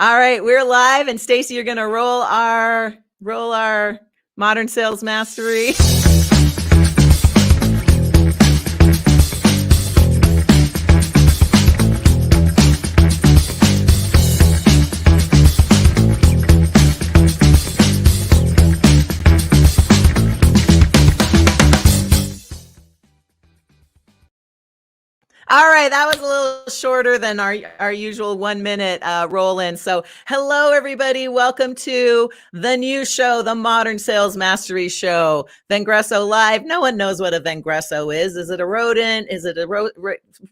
All right, we're live, and Stacy, you're going to roll our modern sales mastery. All right, that was a little shorter than our usual 1 minute roll in. So hello, everybody. Welcome to the new show, the Modern Sales Mastery Show, Vengreso Live. No one knows what a Vengreso is. Is it a rodent? Is it a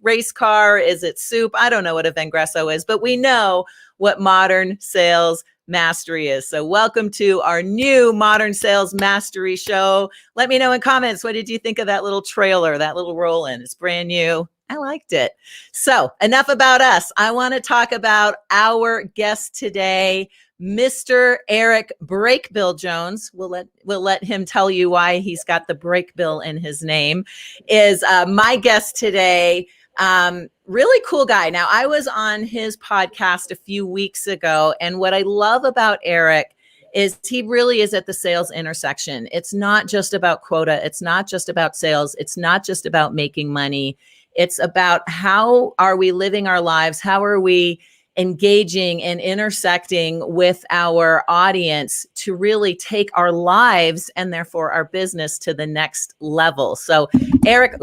race car? Is it soup? I don't know what a Vengreso is, but we know what modern sales mastery is. So welcome to our new Modern Sales Mastery Show. Let me know in comments, what did you think of that little trailer, that little roll in? It's brand new. I liked it. So enough about us. I want to talk about our guest today, Mr. Eric Breakbill Jones. We'll let him tell you why he's got the Breakbill in his name. Is my guest today. Really cool guy. Now, I was on his podcast a few weeks ago, and what I love about Eric is he really is at the sales intersection. It's not just about quota. It's not just about sales. It's not just about making money. It's about how are we living our lives? How are we engaging and intersecting with our audience to really take our lives and therefore our business to the next level? So Eric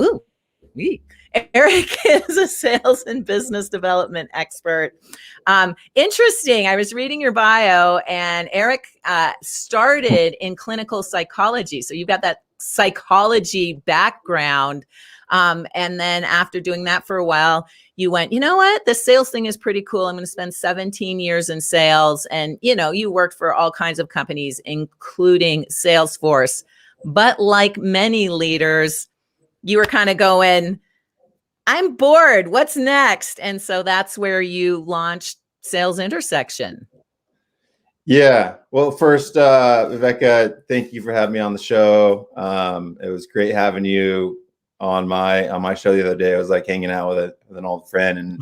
is a sales and business development expert. Interesting. I was reading your bio, and Eric started in clinical psychology. So you've got that psychology background. And then after doing that for a while, you went, you know what? The sales thing is pretty cool. I'm going to spend 17 years in sales. And, you worked for all kinds of companies, including Salesforce. But like many leaders, you were kind of going, I'm bored. What's next? And so that's where you launched Sales Intersection. Yeah. Well, first, Viveka, thank you for having me on the show. It was great having you on my show the other day. I was like hanging out with an old friend in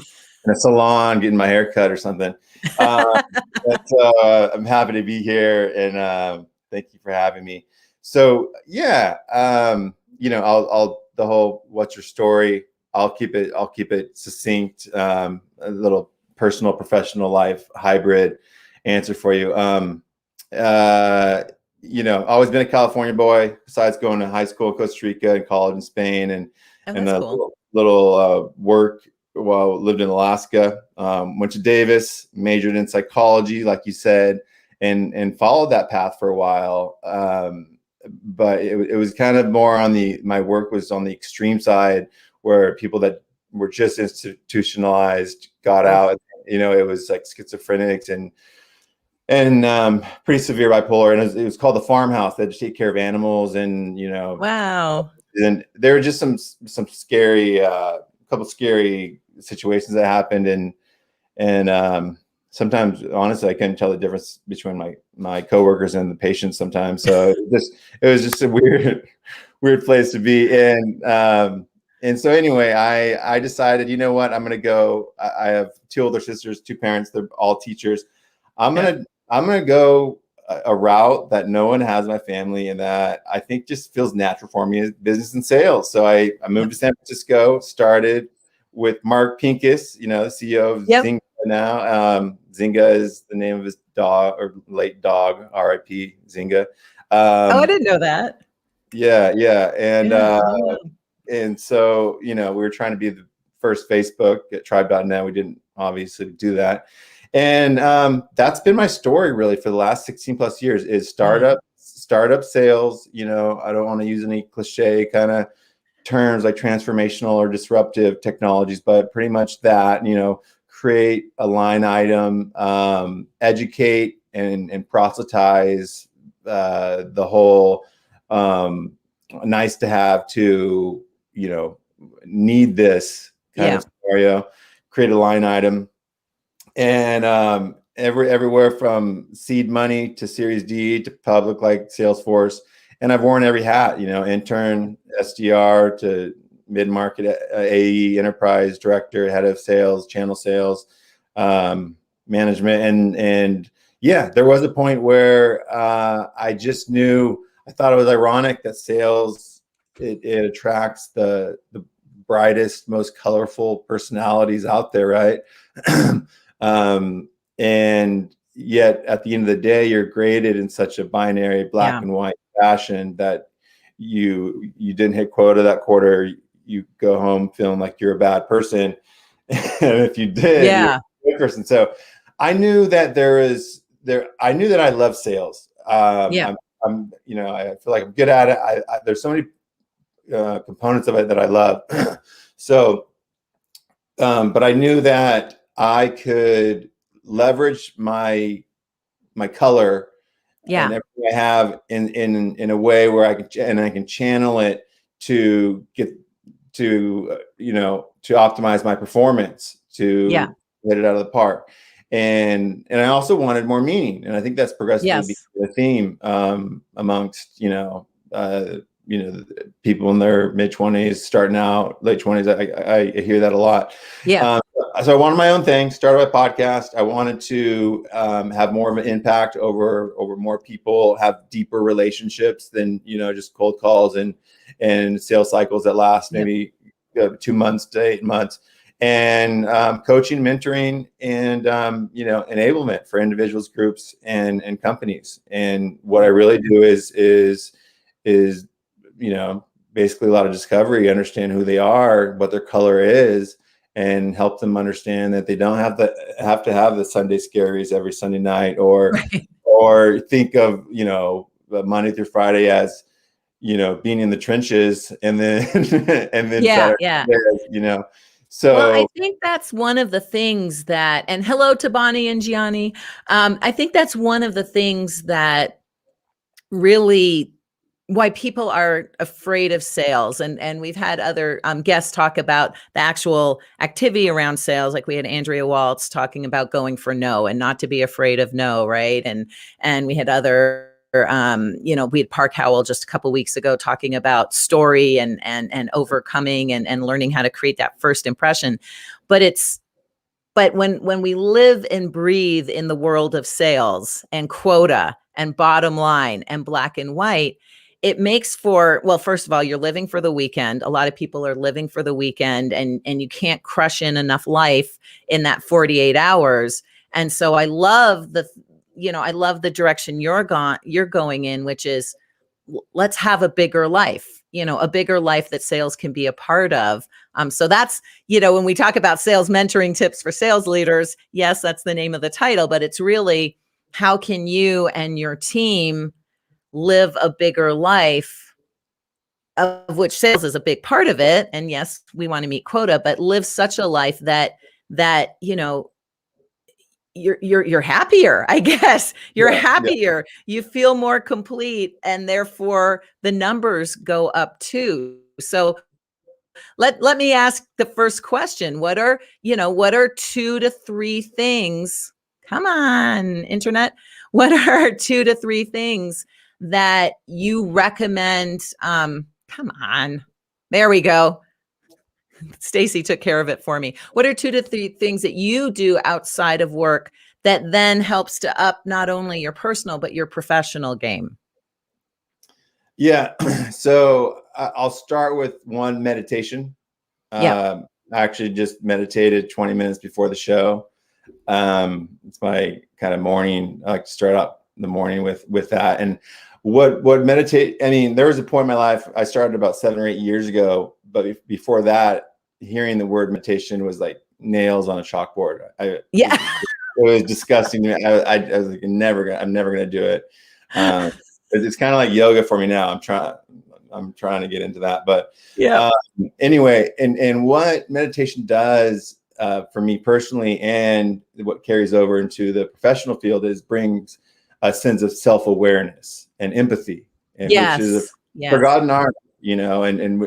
a salon, getting my hair cut or something. But I'm happy to be here, and thank you for having me. So yeah, I'll the whole what's your story? I'll keep it succinct, a little personal, professional life hybrid answer for you. Always been a California boy, besides going to high school in Costa Rica and college in Spain, and Cool. little work while lived in Alaska. Went to Davis, majored in psychology, like you said, and followed that path for a while. But it was kind of more my work was on the extreme side, where people that were just institutionalized got out. It was like schizophrenics and pretty severe bipolar, and it was called the farmhouse. They just take care of animals, and Wow. And there were just some scary, couple scary situations that happened, and sometimes, honestly, I couldn't tell the difference between my coworkers and the patients sometimes. So it was just a weird place to be in. And so anyway, I decided, you know what, I'm gonna go. I have two older sisters, two parents. They're all teachers. I'm gonna go a route that no one has in my family, and that I think just feels natural for me, is business and sales. So I moved to San Francisco, started with Mark Pincus, the CEO of Zynga now. Zynga is the name of his dog, or late dog, R.I.P. Zynga. I didn't know that. Yeah. And so, we were trying to be the first Facebook at tribe.net. We didn't obviously do that. And that's been my story really for the last 16 plus years, is startup sales. I don't want to use any cliche kind of terms like transformational or disruptive technologies, but pretty much that, create a line item, educate and proselytize the whole nice to have to, need this kind of scenario, create a line item. And everywhere from seed money to Series D to public, like Salesforce. And I've worn every hat, intern, SDR to mid-market AE, enterprise director, head of sales, channel sales. management. And yeah, there was a point where I just knew, I thought it was ironic that sales, it attracts the brightest, most colorful personalities out there, right? And yet at the end of the day, you're graded in such a binary black and white fashion that you didn't hit quota that quarter, you go home feeling like you're a bad person. And if you did, you're a good person. So I knew that I knew that I love sales. I'm you know, I feel like I'm good at it. There's so many components of it that I love. So, but I knew that I could leverage my color and everything I have in a way where I can channel it to get to to optimize my performance, to hit it out of the park. And I also wanted more meaning, and I think that's progressively become a theme amongst people in their mid-20s, starting out late 20s. I hear that a lot. So I wanted my own thing, started a podcast. I wanted to have more of an impact over more people, have deeper relationships than just cold calls and sales cycles that last maybe 2 months to 8 months. And coaching, mentoring, and enablement for individuals, groups, and companies. And what I really do is basically a lot of discovery, understand who they are, what their color is, and help them understand that they don't have to have the Sunday scaries every Sunday night, or think of Monday through Friday as being in the trenches, and then So well, I think that's one of the things that, and hello to Bonnie and Gianni. I think that's one of the things that really why people are afraid of sales. And we've had other guests talk about the actual activity around sales. Like we had Andrea Waltz talking about going for no and not to be afraid of no, right? And we had other we had Park Howell just a couple weeks ago talking about story and overcoming and learning how to create that first impression. But when we live and breathe in the world of sales and quota and bottom line and black and white, it makes for, well, first of all, you're living for the weekend. A lot of people are living for the weekend, and you can't crush in enough life in that 48 hours. And so I love the direction you're going in, which is let's have a bigger life, a bigger life that sales can be a part of. So that's, when we talk about sales mentoring tips for sales leaders, yes, that's the name of the title, but it's really how can you and your team live a bigger life, of which sales is a big part of it. And yes, we want to meet quota, but live such a life that you're happier, I guess. You're happier. You feel more complete, and therefore the numbers go up too. So let me ask the first question. What are 2 to 3 things? Come on, internet. What are 2 to 3 things that you recommend? Come on. There we go. Stacy took care of it for me. What are 2 to 3 things that you do outside of work that then helps to up not only your personal, but your professional game? Yeah. So I'll start with one, meditation. I actually just meditated 20 minutes before the show. It's my kind of morning. I like to start out the morning with that. And what meditate, I mean, there was a point in my life, I started about 7 or 8 years ago, but before that, hearing the word meditation was like nails on a chalkboard. It was disgusting to me. I was like, I'm never gonna do it. It's kind of like yoga for me now. I'm trying to get into that, but anyway, and what meditation does for me personally, and what carries over into the professional field, is brings a sense of self-awareness and empathy, and which is a forgotten art, and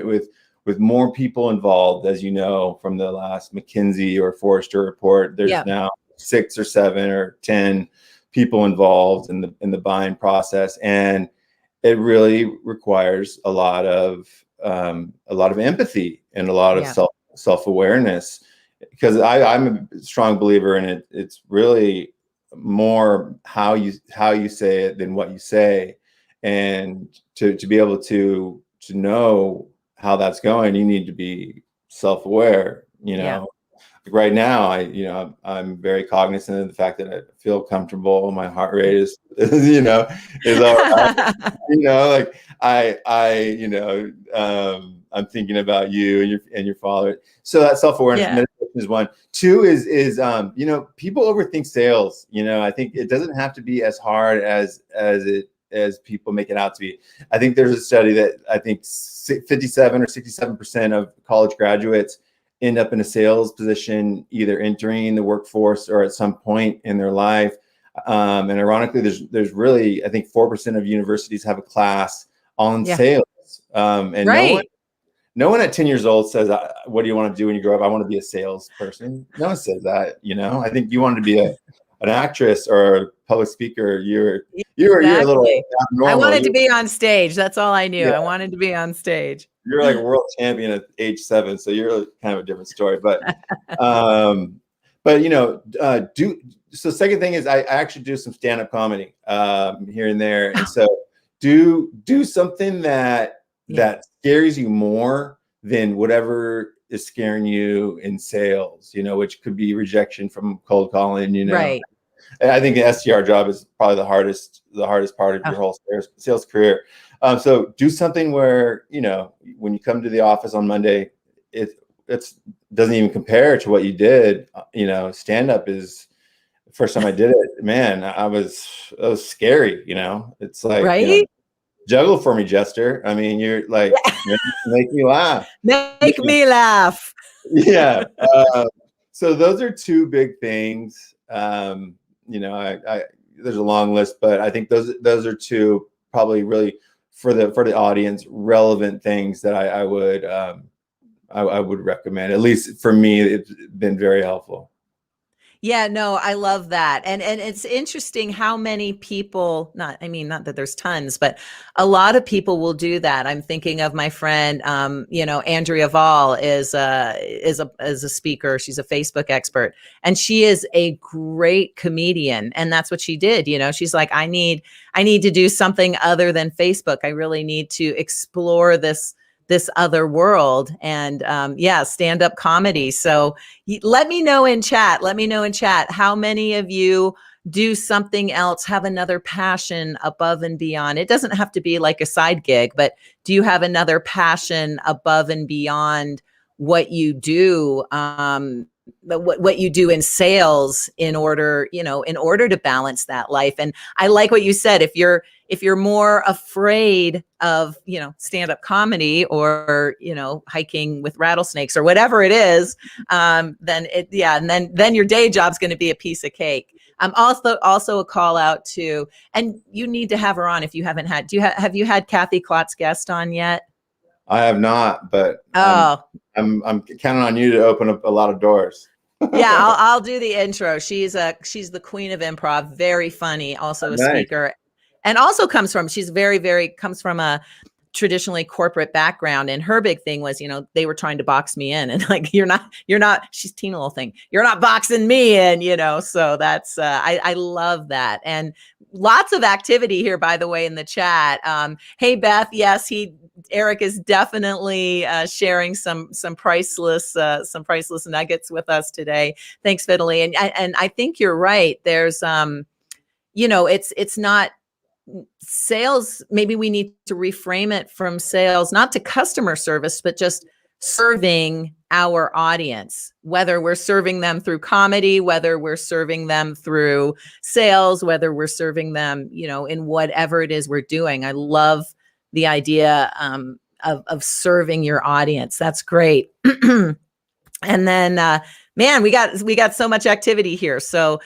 with more people involved, as you know, from the last McKinsey or Forrester report, there's now 6 or 7 or 10 people involved in the buying process, and it really requires a lot of empathy and a lot of self-awareness. because I'm a strong believer in it. It's really more how you say it than what you say, and to be able to know how that's going, you need to be self-aware. Yeah. Right now, I'm very cognizant of the fact that I feel comfortable. My heart rate is is all right. Like I'm thinking about you and your father. So that self-awareness, meditation is one. Two is people overthink sales. I think it doesn't have to be as hard as people make it out to be. I think there's a study that I think 57 or 67% of college graduates end up in a sales position, either entering the workforce or at some point in their life. And ironically, there's really, I think 4% of universities have a class on sales. And no one at 10 years old says, what do you want to do when you grow up? I want to be a salesperson. No one says that. I think you wanted to be an actress or a public speaker. You're a little abnormal. I wanted to be on stage. That's all I knew. I wanted to be on stage. You're like a world champion at age 7, so you're kind of a different story. But so second thing is I actually do some stand-up comedy here and there, and so do something that scares you more than whatever is scaring you in sales. Which could be rejection from cold calling. Right. I think the SDR job is probably the hardest part of your whole sales career. So do something where, when you come to the office on Monday, it doesn't even compare to what you did. Stand up is the first time I did it, man, it was scary. It's like, juggle for me, Jester. I mean, you're like, make me laugh. Make me laugh. Yeah. So those are two big things. There's a long list, but I think those are two probably really for the audience relevant things that I would recommend. At least for me, it's been very helpful. Yeah, no, I love that. And it's interesting how many people, not that there's tons, but a lot of people will do that. I'm thinking of my friend, Andrea Vall is a speaker. She's a Facebook expert, and she is a great comedian. And that's what she did. She's like, I need to do something other than Facebook. I really need to explore this other world, and stand-up comedy. So let me know in chat how many of you do something else, have another passion above and beyond. It doesn't have to be like a side gig, but do you have another passion above and beyond what you do, what you do in sales in order to balance that life? And I like what you said. If you're more afraid of, stand-up comedy or, hiking with rattlesnakes or whatever it is, then your day job's going to be a piece of cake. Also a call out to, and you need to have her on if you haven't had. Have you had Kathy Klotz guest on yet? I have not, but I'm counting on you to open up a lot of doors. Yeah, I'll do the intro. She's the queen of improv, very funny, also a speaker, and also comes from a traditionally corporate background. And her big thing was, they were trying to box me in, and like, you're not, she's teen little thing. You're not boxing me in, so that's, I love that. And lots of activity here, by the way, in the chat. Hey, Beth. Yes, Eric is definitely sharing some priceless nuggets with us today. Thanks, Fiddly. And I think you're right. There's, it's not sales. Maybe we need to reframe it from sales, not to customer service, but just serving our audience, whether we're serving them through comedy, whether we're serving them through sales, whether we're serving them, in whatever it is we're doing. I love the idea of serving your audience. That's great. And then, man, we got so much activity here. So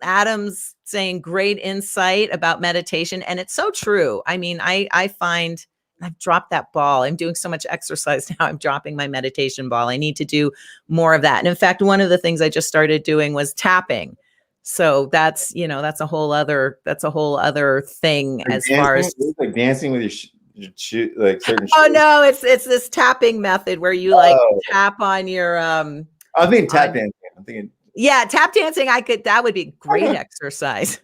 Adam's saying great insight about meditation. And it's so true. I mean, I find I've dropped that ball. I'm doing so much exercise now. I'm dropping my meditation ball. I need to do more of that. And in fact, one of the things I just started doing was tapping. So that's a whole other thing, as far as like dancing with your shoot, like certain Oh shoes. no, it's this tapping method where you like tap on your I'm thinking tap dancing. I'm thinking tap dancing. That would be great exercise.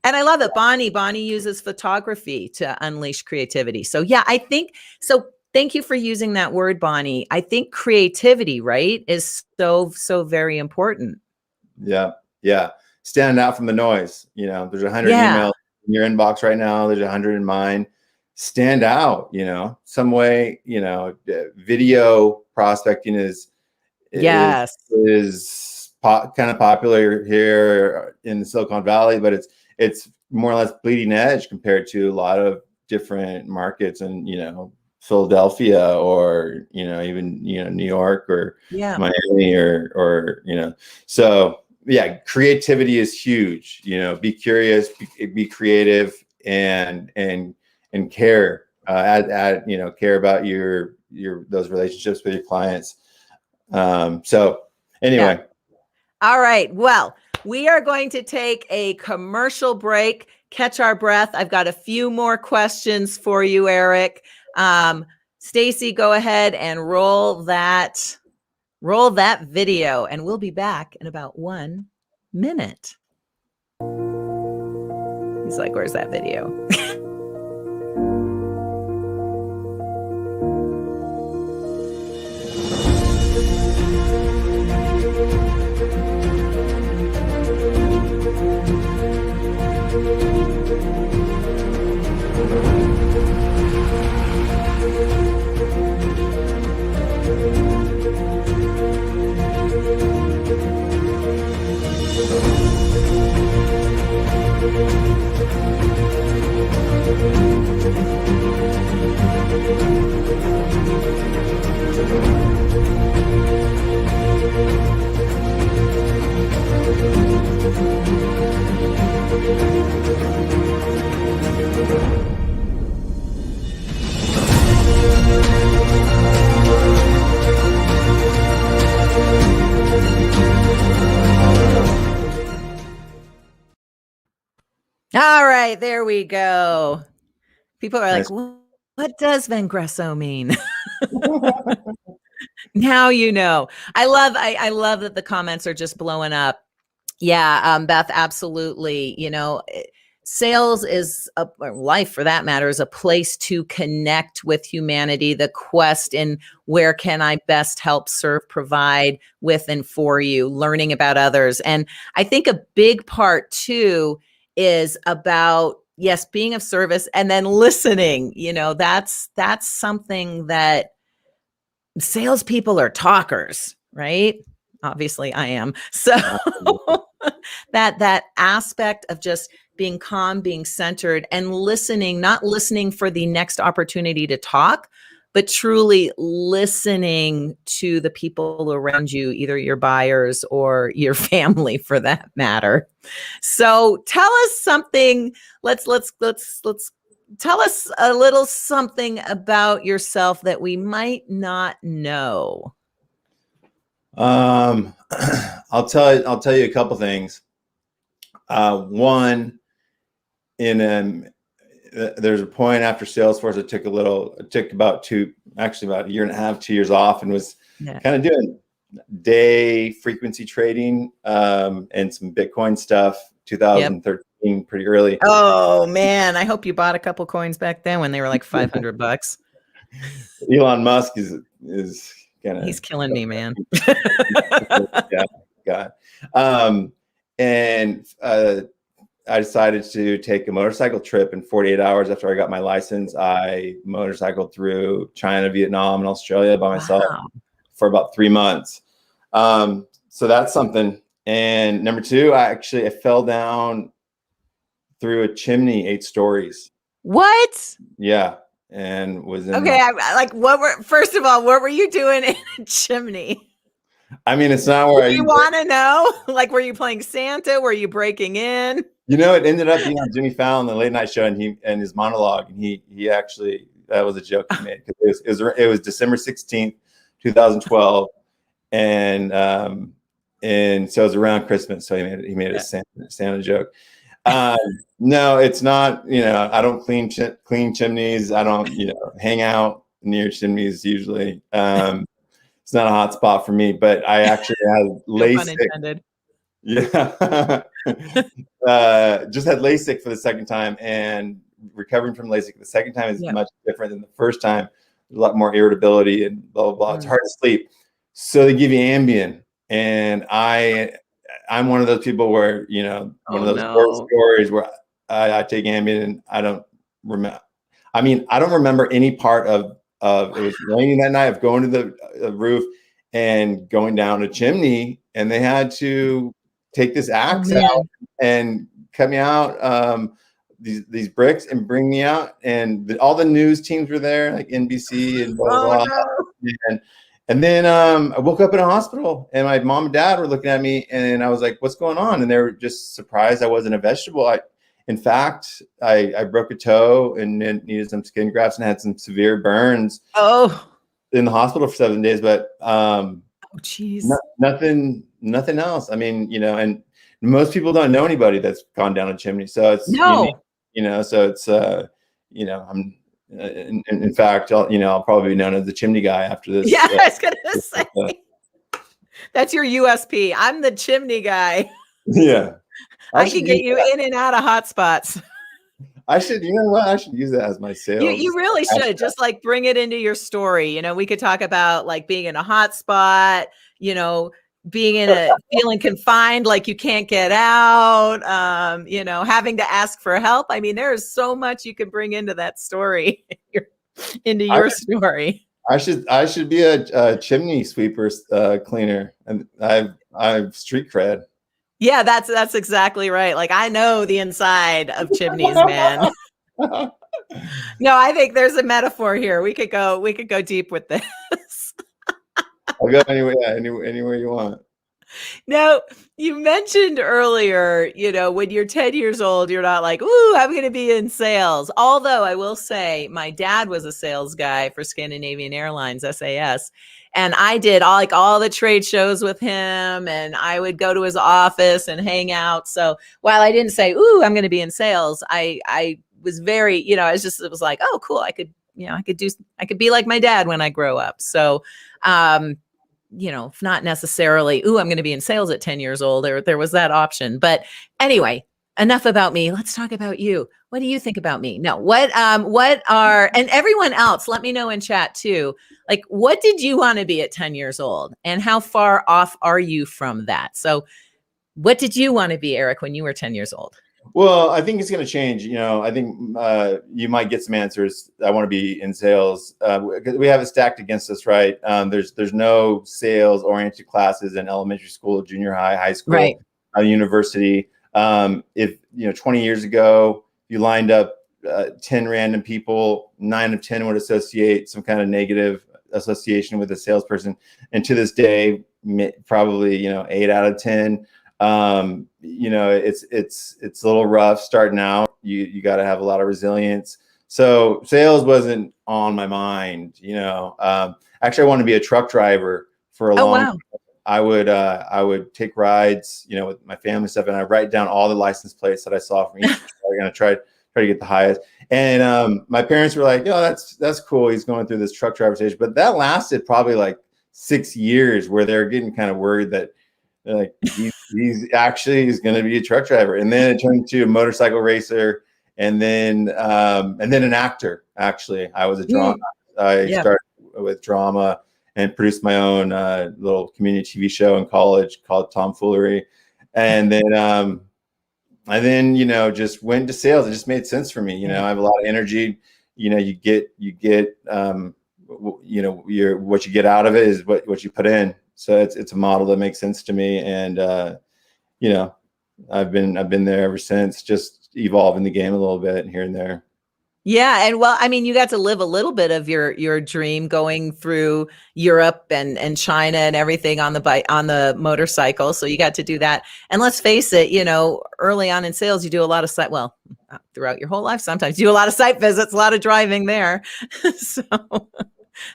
And I love it. Bonnie uses photography to unleash creativity. So yeah, I think so. Thank you for using that word, Bonnie. I think creativity, right, is so very important. Yeah. Yeah. Standing out from the noise. You know, there's 100 Yeah. emails in your inbox right now. There's 100 in mine. Stand out, you know, some way, you know, video prospecting Yes. kind of popular here in the Silicon Valley, but it's more or less bleeding edge compared to a lot of different markets and, you know, Philadelphia or, you know, even, you know, New York or Miami or, you know, so yeah, creativity is huge, you know, be curious, be creative and care, you know, care about your those relationships with your clients. So anyway. Yeah. All right. Well, we are going to take a commercial break, catch our breath. I've got a few more questions for you, Eric. Stacy, go ahead and roll that video, and we'll be back in about 1 minute. He's like, where's that video? All right, there we go. People are like, what does Vengreso mean? Now you know. I love that the comments are just blowing up. Yeah, Beth, absolutely. You know, sales is or life for that matter is a place to connect with humanity. The quest in where can I best help serve, provide with and for you, learning about others. And I think a big part too is about, yes, being of service and then listening. You know, that's something that salespeople are talkers, right? Obviously I am. So that aspect of just being calm, being centered and listening, not listening for the next opportunity to talk, but truly listening to the people around you, either your buyers or your family for that matter. So tell us something. Let's tell us a little something about yourself that we might not know. I'll tell you a couple things. One, there's a point after Salesforce, it took about a year and a half, 2 years off, and was kind of doing day frequency trading and some Bitcoin stuff. 2013, pretty early. Oh man, I hope you bought a couple coins back then when they were like $500. Elon Musk is he's killing me, man. Yeah, God. And I decided to take a motorcycle trip in 48 hours after I got my license. I motorcycled through China, Vietnam, and Australia by myself for about 3 months. So that's something. And number two, I fell down through a chimney 8 stories. What? Yeah. And was in first of all, what were you doing in a chimney? I mean, it's not where you want to know? Like, were you playing Santa? Were you breaking in? You know, it ended up being on Jimmy Fallon, the late night show, and his monologue. And he actually, that was a joke he made, because it was December 16th, 2012, and so it was around Christmas. So he made a Santa joke. No, it's not. I don't clean chimneys. I don't hang out near chimneys usually. It's not a hot spot for me. But I actually had No pun LASIK. intended. Yeah. Just had LASIK for the second time, and recovering from LASIK the second time is much different than the first time. A lot more irritability and blah blah blah. It's hard to sleep, so they give you Ambien, and I'm one of those people where one of those horror stories where I take Ambien and I don't remember. I mean, I don't remember any part of it was raining that night of going to the roof and going down a chimney, and they had to take this axe out and cut me out, these bricks, and bring me out. And all the news teams were there, like NBC and blah blah blah. And then I woke up in a hospital, and my mom and dad were looking at me, and I was like, "What's going on?" And they were just surprised I wasn't a vegetable. In fact, I broke a toe and needed some skin grafts and had some severe burns. In the hospital for 7 days, but nothing else. I mean, and most people don't know anybody that's gone down a chimney, so it's so it's I'm in fact I'll probably be known as the chimney guy after this. Yeah, I was gonna say that's your USP. I'm the chimney guy. Yeah, I can get you in and out of hot spots. I should, I should use that as my sales. You really should just like bring it into your story. We could talk about like being in a hot spot, being in feeling confined, like you can't get out, having to ask for help. I mean, there is so much you can bring into that story, into your story. I should be a chimney sweeper cleaner, and I've street cred. Yeah, that's exactly right. Like, I know the inside of chimneys, man. No, I think there's a metaphor here. We could go deep with this. I'll go anywhere you want. Now, you mentioned earlier, when you're 10 years old, you're not like, ooh, I'm going to be in sales. Although I will say my dad was a sales guy for Scandinavian Airlines, SAS. And I did all the trade shows with him, and I would go to his office and hang out. So while I didn't say, ooh, I'm going to be in sales, I was very, it was like, oh, cool. I could be like my dad when I grow up. So, not necessarily, ooh, I'm going to be in sales at 10 years old. There was that option. But anyway, enough about me. Let's talk about you. What do you think about me? No, what are, and everyone else, let me know in chat too. Like, what did you want to be at 10 years old, and how far off are you from that? So what did you want to be, Eric, when you were 10 years old? Well, I think it's going to change. I think you might get some answers. I want to be in sales. We have it stacked against us, right? There's no sales oriented classes in elementary school, junior high, high school, right. University. If 20 years ago you lined up 10 random people, 9 of 10 would associate some kind of negative association with a salesperson, and to this day, probably 8 out of 10. It's a little rough starting out. You got to have a lot of resilience. So sales wasn't on my mind. Actually, I wanted to be a truck driver for a long time. I would take rides, with my family stuff, and I write down all the license plates that I saw from each. I'm gonna try to get the highest. And my parents were like, "Oh, that's cool. He's going through this truck driver stage." But that lasted probably like 6 years, where they're getting kind of worried that like he's actually is going to be a truck driver. And then it turned into a motorcycle racer, and then an actor. Actually, I was a drama. I started with drama and produced my own little community TV show in college called Tomfoolery. And then just went into sales. It just made sense for me. I have a lot of energy. You get what you get out of it is what you put in. So it's a model that makes sense to me. And I've been there ever since, just evolving the game a little bit here and there. Yeah. And well, I mean, you got to live a little bit of your dream going through Europe and China and everything on the motorcycle. So you got to do that. And let's face it, early on in sales, you do a lot of throughout your whole life, sometimes you do a lot of site visits, a lot of driving there. So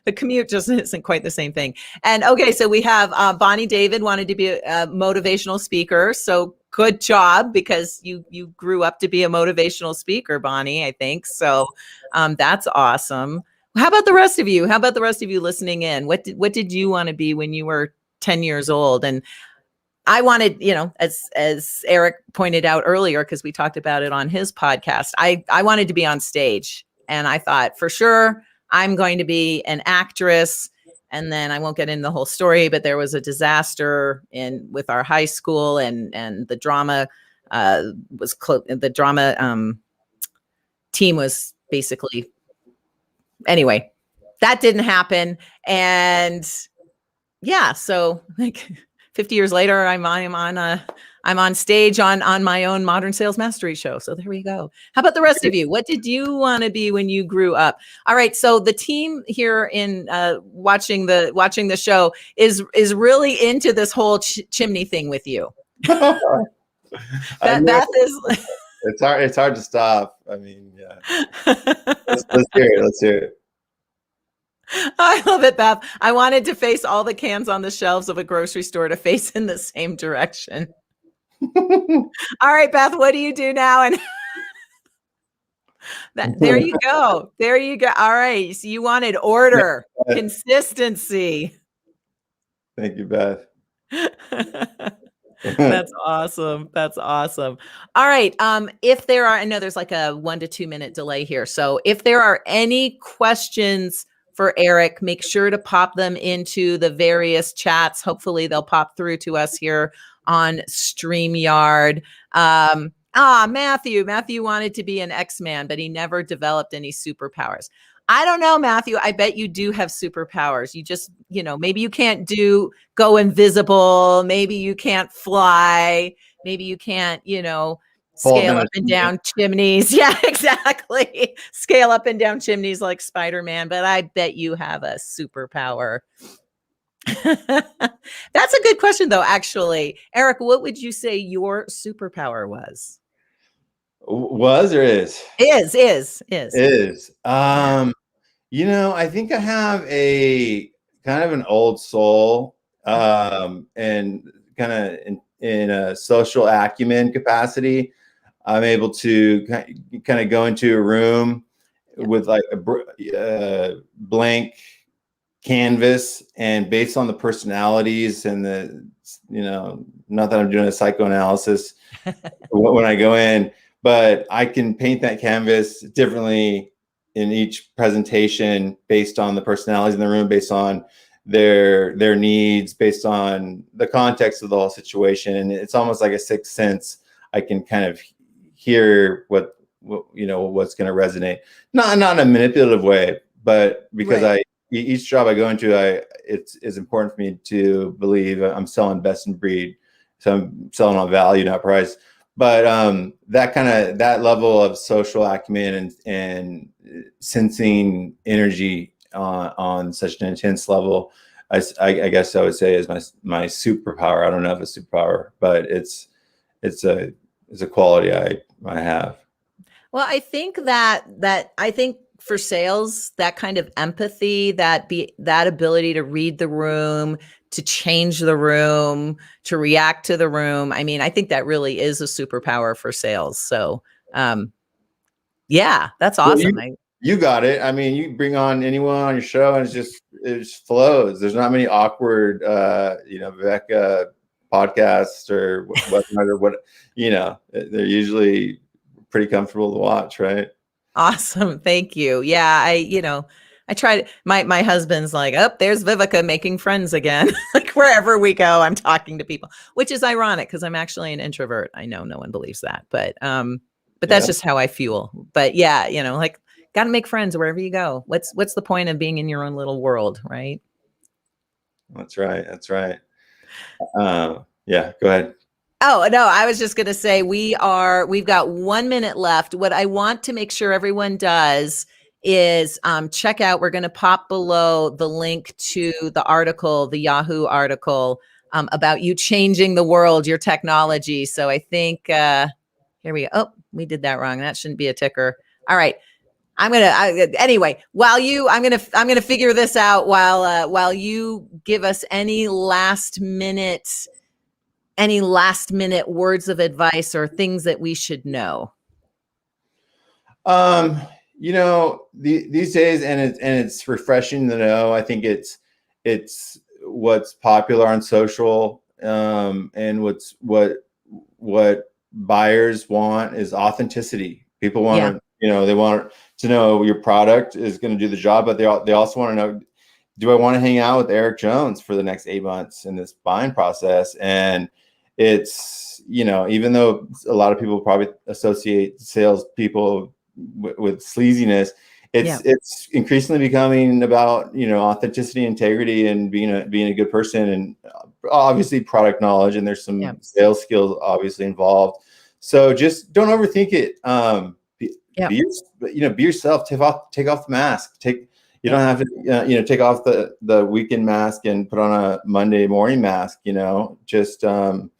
The commute just isn't quite the same thing. And okay, so we have Bonnie David wanted to be a motivational speaker. So good job, because you grew up to be a motivational speaker, Bonnie, I think. So that's awesome. How about the rest of you? How about the rest of you listening in? What did you want to be when you were 10 years old? And I wanted, as Eric pointed out earlier, because we talked about it on his podcast, I wanted to be on stage. And I thought, for sure, I'm going to be an actress. And then I won't get into the whole story, but there was a disaster with our high school, and the drama the drama team was basically, anyway, that didn't happen. And yeah, so like 50 years later, I'm on stage on my own Modern Sales Mastery show. So there we go. How about the rest of you? What did you want to be when you grew up? All right. So the team here in watching the show is really into this whole chimney thing with you. Beth is. It's hard to stop. I mean, yeah. Let's hear it. Let's hear it. I love it, Beth. I wanted to face all the cans on the shelves of a grocery store to face in the same direction. All right, Beth, what do you do now? And there you go. There you go. All right. So you wanted order, consistency. Thank you, Beth. That's awesome. That's awesome. All right. If there are, I know there's like a 1 to 2 minute delay here. So if there are any questions for Eric, make sure to pop them into the various chats. Hopefully they'll pop through to us here on StreamYard. Matthew wanted to be an X-Man, but he never developed any superpowers. I don't know, Matthew. I bet you do have superpowers. You just, maybe you can't go invisible. Maybe you can't fly. Maybe you can't, scale up and down chimneys. Yeah, exactly. Scale up and down chimneys like Spider-Man, but I bet you have a superpower. That's a good question, though, actually. Eric, what would you say your superpower was? Was or is? Is. I think I have a kind of an old soul, and kind of in a social acumen capacity. I'm able to kind of go into a room with like a blank canvas, and based on the personalities and not that I'm doing a psychoanalysis when I go in, but I can paint that canvas differently in each presentation based on the personalities in the room, based on their needs, based on the context of the whole situation. And it's almost like a sixth sense. I can kind of hear what's going to resonate, not in a manipulative way, but because each job I go into, it's important for me to believe I'm selling best in breed. So I'm selling on value, not price. But that level of social acumen and sensing energy on such an intense level, I guess I would say is my superpower. I don't know if it's a superpower, but it's a quality I have. Well, I think that for sales, that kind of empathy, that ability to read the room, to change the room, to react to the room. I mean, I think that really is a superpower for sales. So, yeah, that's awesome. Well, you got it. I mean, you bring on anyone on your show and it just flows. There's not many awkward, Viveka podcasts or what, they're usually pretty comfortable to watch, right? Awesome. Thank you. Yeah. I tried, my husband's like, oh, there's Viveka making friends again. Like wherever we go, I'm talking to people, which is ironic because I'm actually an introvert. I know no one believes that, but that's just how I feel. But yeah, like got to make friends wherever you go. What's the point of being in your own little world, right? That's right. Yeah, go ahead. Oh, no, I was just going to say we've got 1 minute left. What I want to make sure everyone does is check out, we're going to pop below the link to the article, the Yahoo article about you changing the world, your technology. So I think, here we go. Oh, we did that wrong. That shouldn't be a ticker. All right. Anyway, I'm gonna figure this out while you give us any last minute words of advice or things that we should know. These days, and it's refreshing to know. I think it's what's popular on social, and what buyers want is authenticity. People want to, they want to know your product is going to do the job, but they also want to know, do I want to hang out with Eric Jones for the next 8 months in this buying process? And it's, even though a lot of people probably associate salespeople with sleaziness, it's increasingly becoming about, authenticity, integrity, and being a good person, and obviously product knowledge, and there's some sales skills obviously involved. So just don't overthink it. Be yourself. Take off the mask. You don't have to, take off the weekend mask and put on a Monday morning mask. Just be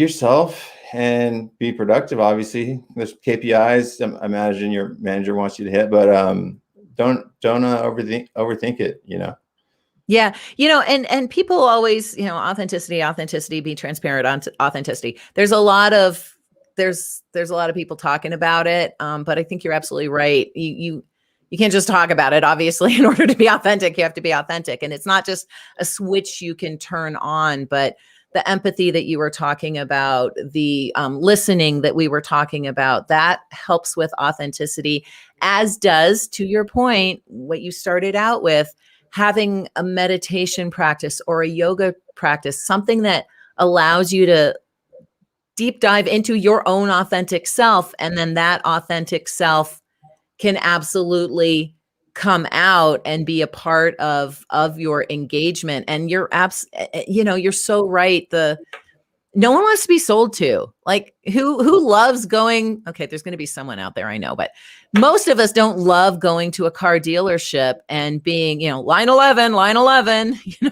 yourself and be productive. Obviously, there's KPIs. I imagine your manager wants you to hit, but don't overthink it. Yeah. And people always, authenticity, be transparent on authenticity. There's a lot of people talking about it. But I think you're absolutely right. You can't just talk about it. Obviously, in order to be authentic, you have to be authentic. And it's not just a switch you can turn on, but the empathy that you were talking about, the listening that we were talking about, that helps with authenticity, as does, to your point, what you started out with, having a meditation practice or a yoga practice, something that allows you to deep dive into your own authentic self. And then that authentic self can absolutely come out and be a part of your engagement. And you're you're so right. No one wants to be sold to. Like, who loves going? Okay, there's going to be someone out there, I know, but most of us don't love going to a car dealership and being, line 11,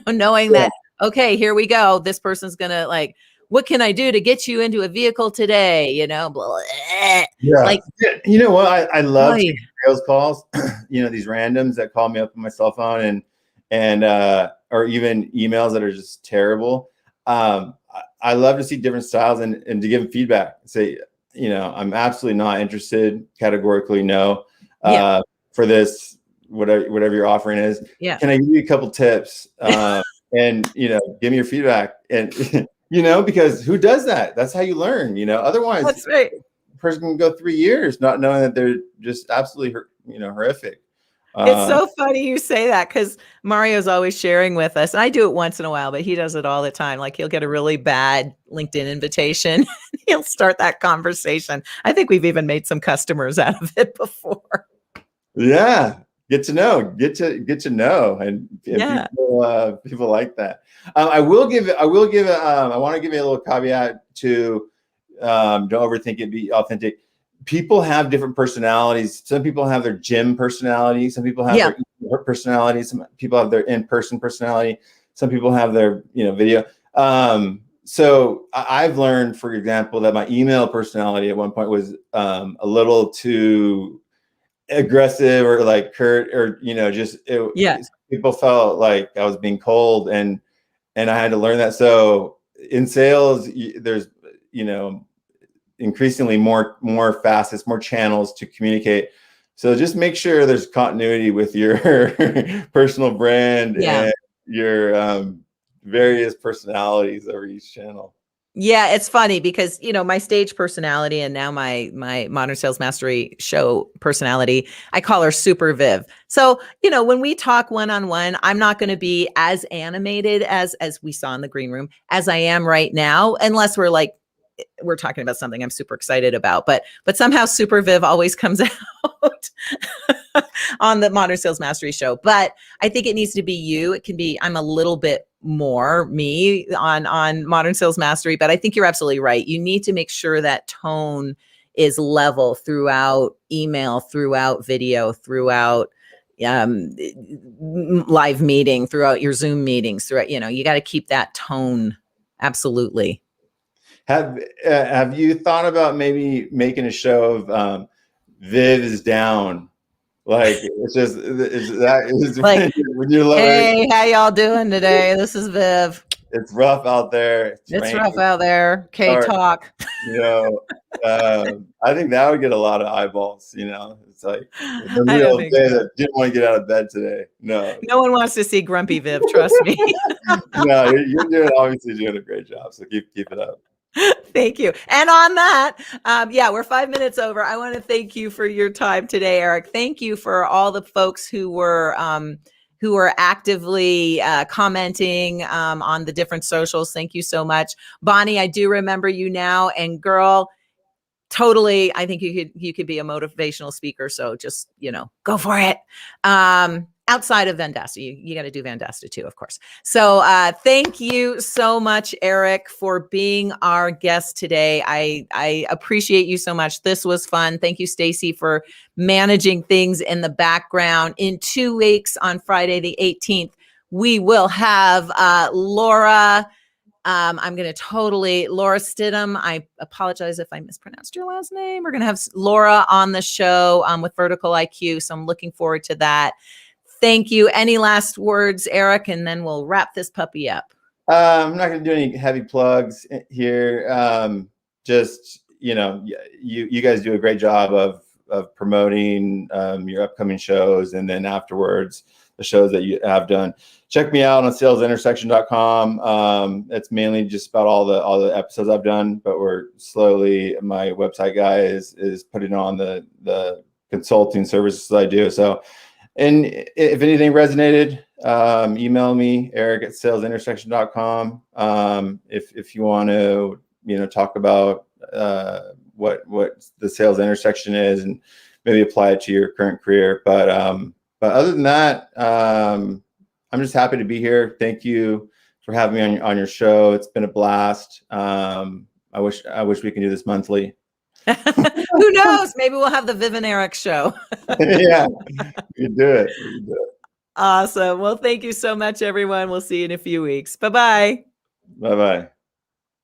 knowing that, okay, here we go. This person's going to, like, what can I do to get you into a vehicle today? Blah. Yeah. Like, you know what? I love sales calls. These randoms that call me up on my cell phone and or even emails that are just terrible. I love to see different styles and to give them feedback. Say, I'm absolutely not interested. Categorically, no. For this, whatever your offering is. Yeah. Can I give you a couple tips? And give me your feedback. And because who does that? That's how you learn. Otherwise, that's right. A person can go 3 years not knowing that they're just absolutely horrific. It's so funny you say that, because Mario's always sharing with us. And I do it once in a while, but he does it all the time. Like, he'll get a really bad LinkedIn invitation. He'll start that conversation. I think we've even made some customers out of it before. Yeah. Get to know, and people like that. I want to give a little caveat to don't overthink it. Be authentic. People have different personalities. Some people have their gym personality. Some people have their personality. Some people have their in-person personality. Some people have their video. So I've learned, for example, that my email personality at one point was a little too aggressive or like curt, or people felt like I was being cold, and I had to learn that. So in sales, there's increasingly more facets, more channels to communicate. So just make sure there's continuity with your personal brand and your various personalities over each channel. Yeah, it's funny because, my stage personality and now my Modern Sales Mastery show personality, I call her Super Viv. So, when we talk one-on-one, I'm not going to be as animated as we saw in the green room as I am right now, unless we're talking about something I'm super excited about, but somehow Super Viv always comes out on the Modern Sales Mastery show. But I think it needs to be you. It can be, I'm a little bit more me on Modern Sales Mastery, but I think you're absolutely right. You need to make sure that tone is level throughout email, throughout video, throughout live meeting, throughout your Zoom meetings, throughout, you got to keep that tone. Absolutely. Have you thought about maybe making a show of Viv is down. Like it's just like, when you're lower. Hey, how y'all doing today? This is Viv. It's rough out there. It's rough out there. Okay, Dark. talk. I think that would get a lot of eyeballs. It's like the I don't real think day so. that didn't want to get out of bed today. No one wants to see grumpy Viv. Trust me. No, you're obviously doing a great job. So keep it up. Thank you. And on that, we're 5 minutes over. I want to thank you for your time today, Eric. Thank you for all the folks who were actively commenting on the different socials. Thank you so much. Bonnie, I do remember you now. And girl, totally, I think you could be a motivational speaker. So just, go for it. Outside of Vendasta, you got to do Vendasta too, of course. So thank you so much, Eric, for being our guest today. I appreciate you so much. This was fun. Thank you, Stacy, for managing things in the background. In 2 weeks, on Friday the 18th, we will have Laura. Laura Stidham. I apologize if I mispronounced your last name. We're going to have Laura on the show with Vertical IQ. So I'm looking forward to that. Thank you. Any last words, Eric? And then we'll wrap this puppy up. I'm not going to do any heavy plugs here. Just, you guys do a great job of promoting your upcoming shows. And then afterwards, the shows that you have done. Check me out on salesintersection.com. It's mainly just about all the episodes I've done, but we're slowly, my website guy is putting on the consulting services I do. So, and if anything resonated, email me, eric@salesintersection.com. If you want to, talk about what the sales intersection is and maybe apply it to your current career. But other than that, I'm just happy to be here. Thank you for having me on your show. It's been a blast. I wish we could do this monthly. Who knows? Maybe we'll have the Viv and Eric show. Yeah, you do it. Awesome. Well, thank you so much, everyone. We'll see you in a few weeks. Bye-bye. Bye-bye.